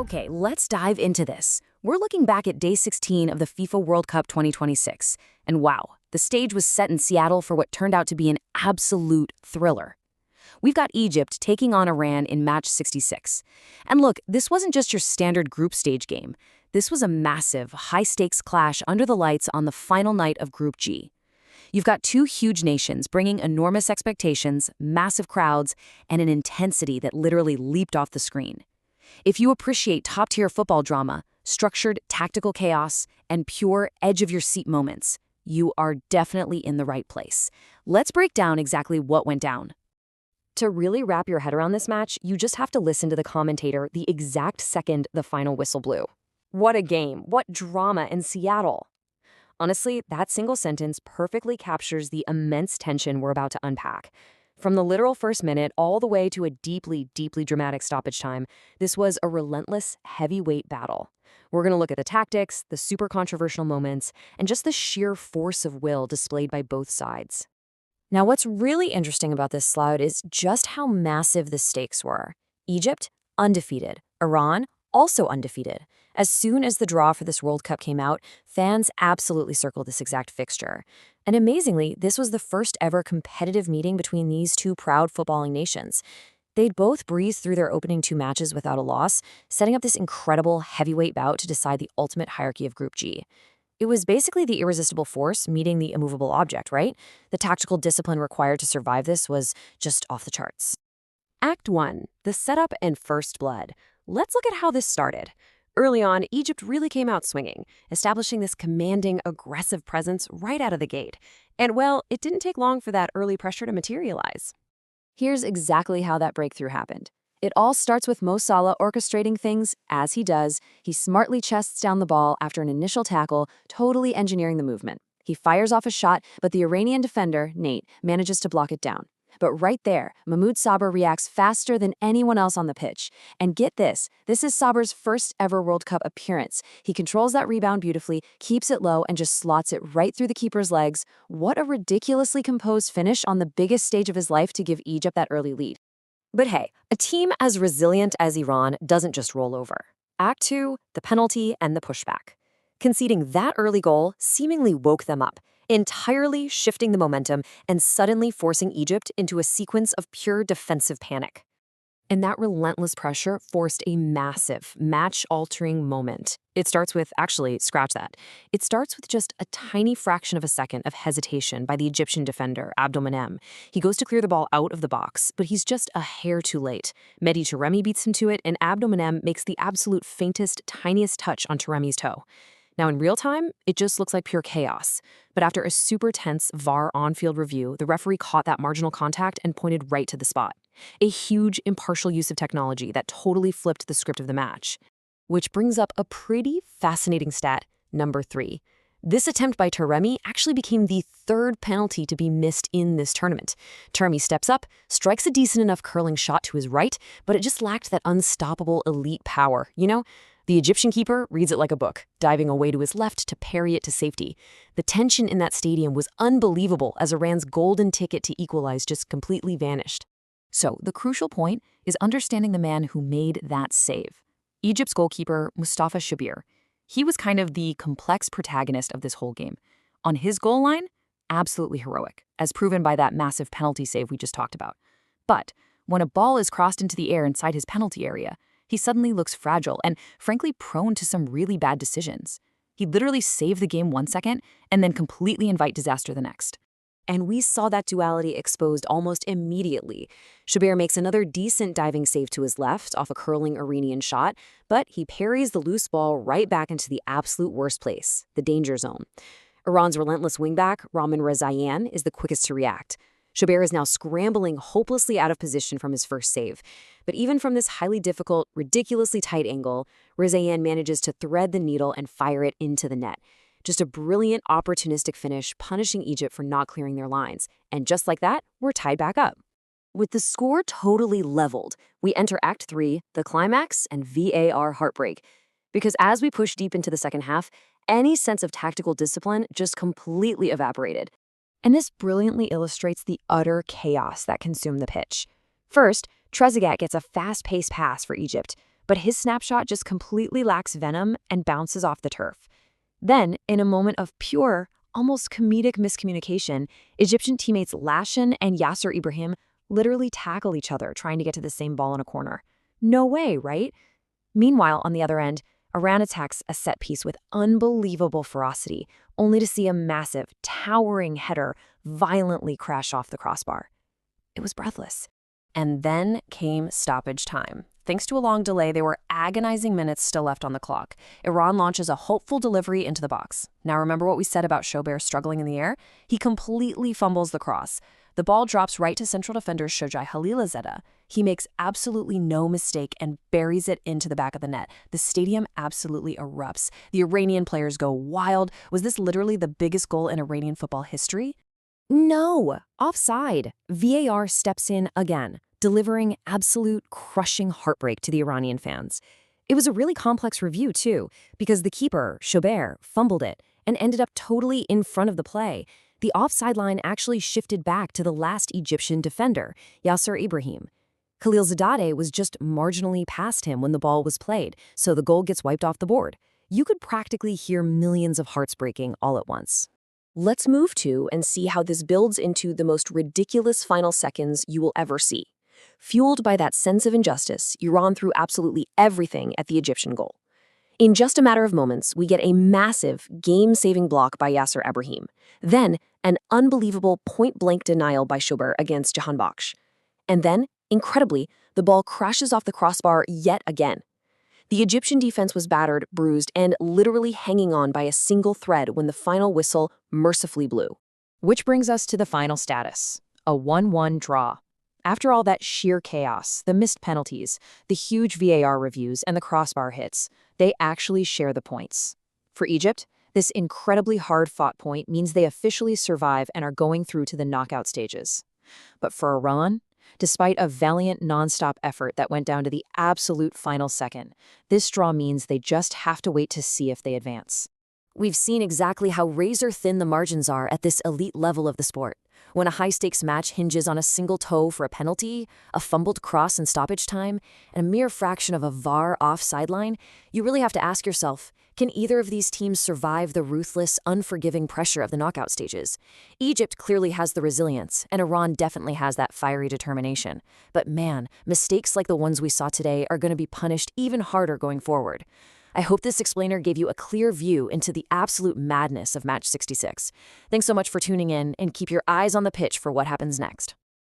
Okay, let's dive into this. We're looking back at day 16 of the FIFA World Cup 2026, and wow, the stage was set in Seattle for what turned out to be an absolute thriller. We've got Egypt taking on Iran in match 66. And look, this wasn't just your standard group stage game. This was a massive, high-stakes clash under the lights on the final night of Group G. You've got two huge nations bringing enormous expectations, massive crowds, and an intensity that literally leaped off the screen. If you appreciate top-tier football drama, structured tactical chaos, and pure edge-of-your-seat moments, you are definitely in the right place. Let's break down exactly what went down. To really wrap your head around this match, you just have to listen to the commentator the exact second the final whistle blew. What a game, what drama in Seattle. Honestly, that single sentence perfectly captures the immense tension we're about to unpack. From the literal first minute all the way to a deeply, deeply dramatic stoppage time, this was a relentless, heavyweight battle. We're going to look at the tactics, the super controversial moments, and just the sheer force of will displayed by both sides. Now, what's really interesting about this slide is just how massive the stakes were. Egypt, undefeated. Iran, also undefeated. As soon as the draw for this World Cup came out, fans absolutely circled this exact fixture. And amazingly, this was the first ever competitive meeting between these two proud footballing nations. They'd both breezed through their opening two matches without a loss, setting up this incredible heavyweight bout to decide the ultimate hierarchy of Group G. It was basically the irresistible force meeting the immovable object, right? The tactical discipline required to survive this was just off the charts. Act 1. The setup and first blood. Let's look at how this started. Early on, Egypt really came out swinging, establishing this commanding, aggressive presence right out of the gate. And well, it didn't take long for that early pressure to materialize. Here's exactly how that breakthrough happened. It all starts with Mo Salah orchestrating things as he does. He smartly chests down the ball after an initial tackle, totally engineering the movement. He fires off a shot, but the Iranian defender, Nate, manages to block it down. But right there, Mahmoud Saber reacts faster than anyone else on the pitch. And get this is Saber's first ever World Cup appearance. He controls that rebound beautifully, keeps it low, and just slots it right through the keeper's legs. What a ridiculously composed finish on the biggest stage of his life to give Egypt that early lead. But hey, a team as resilient as Iran doesn't just roll over. Act 2, the penalty and the pushback. Conceding that early goal seemingly woke them up, entirely shifting the momentum and suddenly forcing Egypt into a sequence of pure defensive panic. And that relentless pressure forced a massive, match-altering moment. It starts with, scratch that. It starts with just a tiny fraction of a second of hesitation by the Egyptian defender, Abdelmonem. He goes to clear the ball out of the box, but he's just a hair too late. Mehdi Taremi beats him to it, and Abdelmonem makes the absolute faintest, tiniest touch on Taremi's toe. Now, in real time, it just looks like pure chaos. But after a super tense VAR on-field review, the referee caught that marginal contact and pointed right to the spot. A huge, impartial use of technology that totally flipped the script of the match. Which brings up a pretty fascinating stat, number 3. This attempt by Taremi actually became the third penalty to be missed in this tournament. Taremi steps up, strikes a decent enough curling shot to his right, but it just lacked that unstoppable elite power, you know? The Egyptian keeper reads it like a book, diving away to his left to parry it to safety. The tension in that stadium was unbelievable as Iran's golden ticket to equalize just completely vanished. So, the crucial point is understanding the man who made that save. Egypt's goalkeeper, Mostafa Shobeir. He was kind of the complex protagonist of this whole game. On his goal line, absolutely heroic, as proven by that massive penalty save we just talked about. But when a ball is crossed into the air inside his penalty area, he suddenly looks fragile and, frankly, prone to some really bad decisions. He'd literally save the game one second and then completely invite disaster the next. And we saw that duality exposed almost immediately. Shobeir makes another decent diving save to his left off a curling Iranian shot, but he parries the loose ball right back into the absolute worst place, the danger zone. Iran's relentless wingback, Ramin Rezaeian, is the quickest to react. Shobeir is now scrambling hopelessly out of position from his first save. But even from this highly difficult, ridiculously tight angle, Rezaeian manages to thread the needle and fire it into the net. Just a brilliant, opportunistic finish, punishing Egypt for not clearing their lines. And just like that, we're tied back up. With the score totally leveled, we enter Act 3, the climax, and VAR heartbreak. Because as we push deep into the second half, any sense of tactical discipline just completely evaporated. And this brilliantly illustrates the utter chaos that consumed the pitch. First, Trezeguet gets a fast-paced pass for Egypt, but his snapshot just completely lacks venom and bounces off the turf. Then, in a moment of pure, almost comedic miscommunication, Egyptian teammates Lashin and Yasser Ibrahim literally tackle each other trying to get to the same ball in a corner. No way, right? Meanwhile, on the other end, Iran attacks a set piece with unbelievable ferocity, only to see a massive, towering header violently crash off the crossbar. It was breathless. And then came stoppage time. Thanks to a long delay, there were agonizing minutes still left on the clock. Iran launches a hopeful delivery into the box. Now remember what we said about Shobeir struggling in the air? He completely fumbles the cross. The ball drops right to central defender Shojai Khalilzadeh. He makes absolutely no mistake and buries it into the back of the net. The stadium absolutely erupts. The Iranian players go wild. Was this literally the biggest goal in Iranian football history? No! Offside. VAR steps in again, delivering absolute crushing heartbreak to the Iranian fans. It was a really complex review, too, because the keeper, Shobeir, fumbled it and ended up totally in front of the play. The offside line actually shifted back to the last Egyptian defender, Yasser Ibrahim. Khalilzadeh was just marginally past him when the ball was played, so the goal gets wiped off the board. You could practically hear millions of hearts breaking all at once. Let's move to and see how this builds into the most ridiculous final seconds you will ever see. Fueled by that sense of injustice, Iran threw absolutely everything at the Egyptian goal. In just a matter of moments, we get a massive, game-saving block by Yasser Ibrahim. Then, an unbelievable point-blank denial by Shobeir against Jahanbakhsh. And then, incredibly, the ball crashes off the crossbar yet again. The Egyptian defense was battered, bruised, and literally hanging on by a single thread when the final whistle mercifully blew. Which brings us to the final status, a 1-1 draw. After all that sheer chaos, the missed penalties, the huge VAR reviews, and the crossbar hits, they actually share the points. For Egypt, this incredibly hard-fought point means they officially survive and are going through to the knockout stages. But for Iran, despite a valiant non-stop effort that went down to the absolute final second, this draw means they just have to wait to see if they advance. We've seen exactly how razor-thin the margins are at this elite level of the sport. When a high-stakes match hinges on a single toe for a penalty, a fumbled cross in stoppage time, and a mere fraction of a VAR offside line, you really have to ask yourself, can either of these teams survive the ruthless, unforgiving pressure of the knockout stages? Egypt clearly has the resilience, and Iran definitely has that fiery determination. But man, mistakes like the ones we saw today are going to be punished even harder going forward. I hope this explainer gave you a clear view into the absolute madness of Match 66. Thanks so much for tuning in, and keep your eyes on the pitch for what happens next.